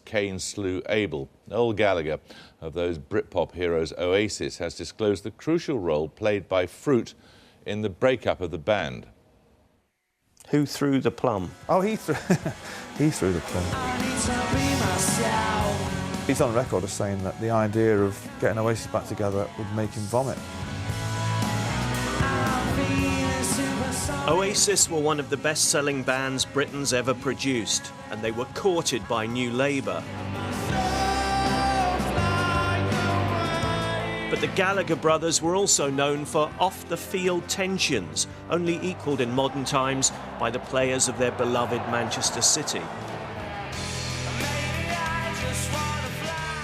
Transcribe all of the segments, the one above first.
Cain slew Abel. Noel Gallagher of those Britpop heroes Oasis has disclosed the crucial role played by fruit in the breakup of the band. Who threw the plum? Oh, he threw the plum. He's on record as saying that the idea of getting Oasis back together would make him vomit. Oasis were one of the best-selling bands Britain's ever produced, and they were courted by New Labour. But the Gallagher brothers were also known for off-the-field tensions, only equalled in modern times by the players of their beloved Manchester City.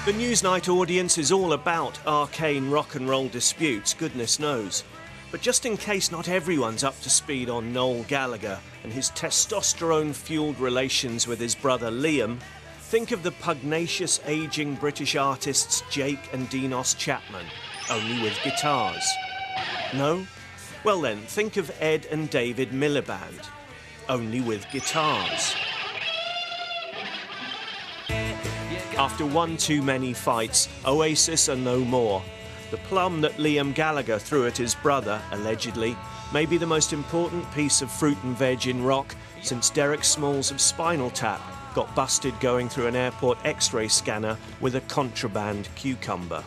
The Newsnight audience is all about arcane rock and roll disputes, goodness knows. But just in case not everyone's up to speed on Noel Gallagher and his testosterone-fueled relations with his brother Liam, think of the pugnacious ageing British artists Jake and Dinos Chapman, only with guitars. No? Well then, think of Ed and David Miliband, only with guitars. After one too many fights, Oasis are no more. The plum that Liam Gallagher threw at his brother, allegedly, may be the most important piece of fruit and veg in rock since Derek Smalls of Spinal Tap got busted going through an airport X-ray scanner with a contraband cucumber.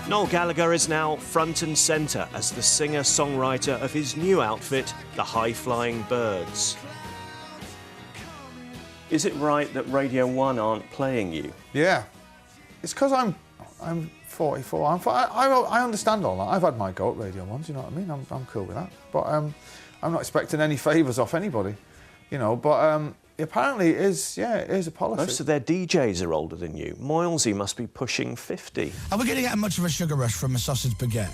Noel Gallagher is now front and centre as the singer-songwriter of his new outfit, the High Flying Birds. Is it right that Radio 1 aren't playing you? Yeah. It's because I'm 44. I understand all that. I've had my go at Radio 1, do you know what I mean? I'm cool with that. But I'm not expecting any favours off anybody, you know. But apparently it is a policy. Most of their DJs are older than you. Moylesy must be pushing 50. Are we going to get much of a sugar rush from a sausage baguette?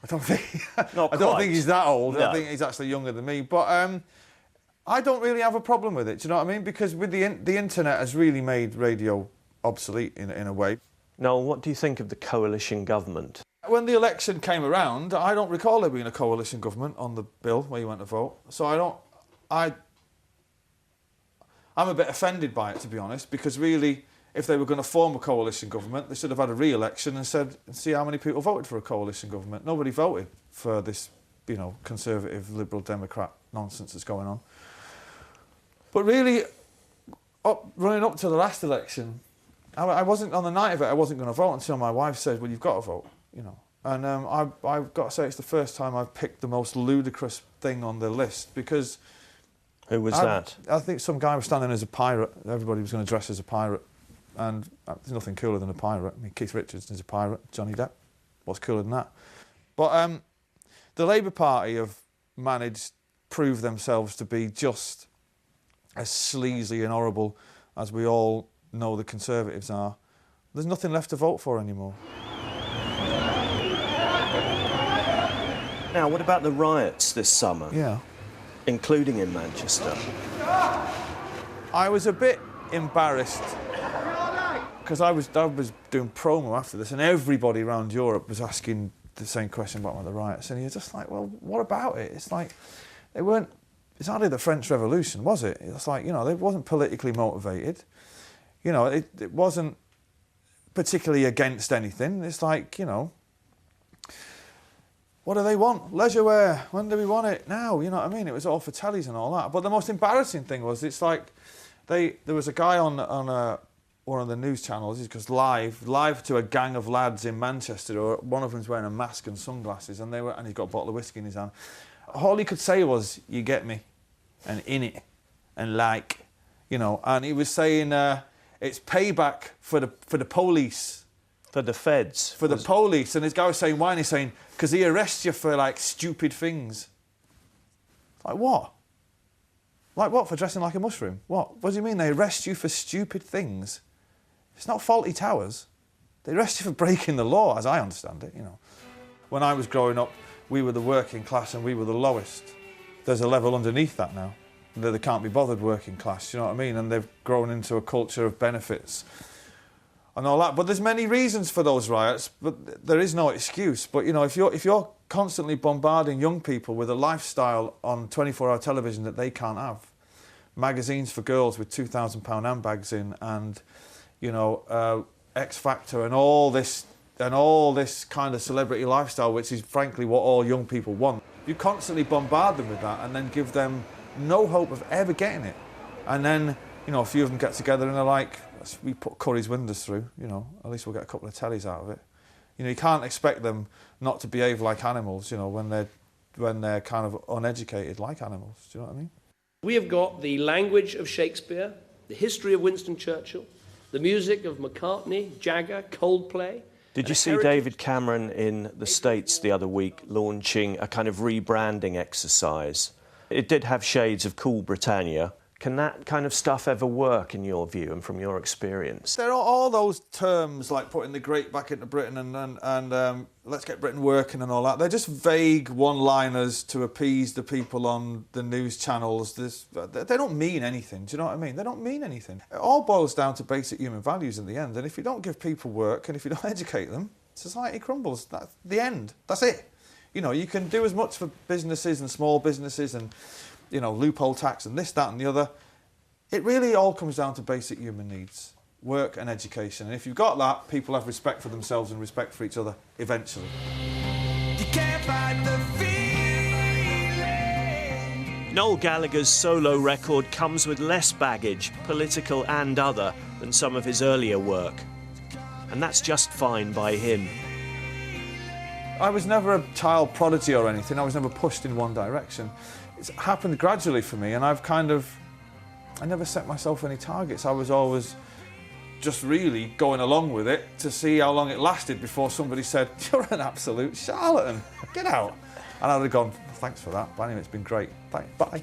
I don't think he's that old. No. I think he's actually younger than me. But I don't really have a problem with it, do you know what I mean? Because with the internet has really made radio obsolete in a way. Noel, what do you think of the coalition government? When the election came around, I don't recall there being a coalition government on the bill where you went to vote. So I'm a bit offended by it, to be honest, because really, if they were going to form a coalition government, they should have had a re-election and see how many people voted for a coalition government. Nobody voted for this, you know, Conservative, Liberal, Democrat nonsense that's going on. But really, running up to the last election, I wasn't, on the night of it, I wasn't going to vote until my wife said, well, you've got to vote, you know. And I've got to say, it's the first time I've picked the most ludicrous thing on the list, because... Who was that? I think some guy was standing as a pirate. Everybody was going to dress as a pirate. And there's nothing cooler than a pirate. I mean, Keith Richards is a pirate. Johnny Depp. What's cooler than that? But the Labour Party have managed to prove themselves to be just as sleazy and horrible as we all know the Conservatives are. There's nothing left to vote for anymore. Now, what about the riots this summer? Yeah. Including in Manchester. I was a bit embarrassed because I was doing promo after this, and everybody around Europe was asking the same question about the riots, and you're just like, well, what about it? It's like it's hardly the French Revolution, was it? It's like, you know, it wasn't politically motivated. You know, it wasn't particularly against anything. It's like, you know, what do they want? Leisure wear. When do we want it? Now, you know what I mean? It was all for tellies and all that. But the most embarrassing thing was, it's like, there was a guy on one of the news channels, he goes live to a gang of lads in Manchester, or one of them's wearing a mask and sunglasses, and he's got a bottle of whiskey in his hand. All he could say was, you get me, and in it, and like, you know, and he was saying, it's payback for the police. For the feds. For the police. And this guy was saying, why? And he's saying, because he arrests you for, like, stupid things. Like what? Like what? For dressing like a mushroom? What? What do you mean they arrest you for stupid things? It's not Fawlty Towers. They arrest you for breaking the law, as I understand it, you know. When I was growing up, we were the working class and we were the lowest. There's a level underneath that now. They can't be bothered working class, you know what I mean? And they've grown into a culture of benefits. and all that. But there's many reasons for those riots, but there is no excuse. But, you know, if you're constantly bombarding young people with a lifestyle on 24-hour television that they can't have, magazines for girls with £2,000 handbags in, and, you know, X Factor and all this kind of celebrity lifestyle, which is frankly what all young people want. You constantly bombard them with that and then give them no hope of ever getting it. And then, you know, a few of them get together and they're like, we put Curry's windows through, you know, at least we'll get a couple of tellies out of it. You know, you can't expect them not to behave like animals, you know, when they're kind of uneducated like animals. Do you know what I mean? We have got the language of Shakespeare, the history of Winston Churchill, the music of McCartney, Jagger, Coldplay. Did you see David Cameron in the States the other week launching a kind of rebranding exercise? It did have shades of Cool Britannia. Can that kind of stuff ever work in your view and from your experience? There are all those terms like putting the great back into Britain and let's get Britain working and all that. They're just vague one-liners to appease the people on the news channels. They don't mean anything, do you know what I mean? They don't mean anything. It all boils down to basic human values in the end, and if you don't give people work and if you don't educate them, society crumbles. That's the end. That's it. You know, you can do as much for businesses and small businesses and, you know, loophole tax and this, that and the other. It really all comes down to basic human needs, work and education. And if you've got that, people have respect for themselves and respect for each other eventually. You can't fight the feeling. Noel Gallagher's solo record comes with less baggage, political and other, than some of his earlier work. And that's just fine by him. I was never a child prodigy or anything. I was never pushed in one direction. It's happened gradually for me, and I never set myself any targets. I was always just really going along with it to see how long it lasted before somebody said, "You're an absolute charlatan, get out." And I'd have gone, "Thanks for that, but anyway, it's been great, thanks, bye."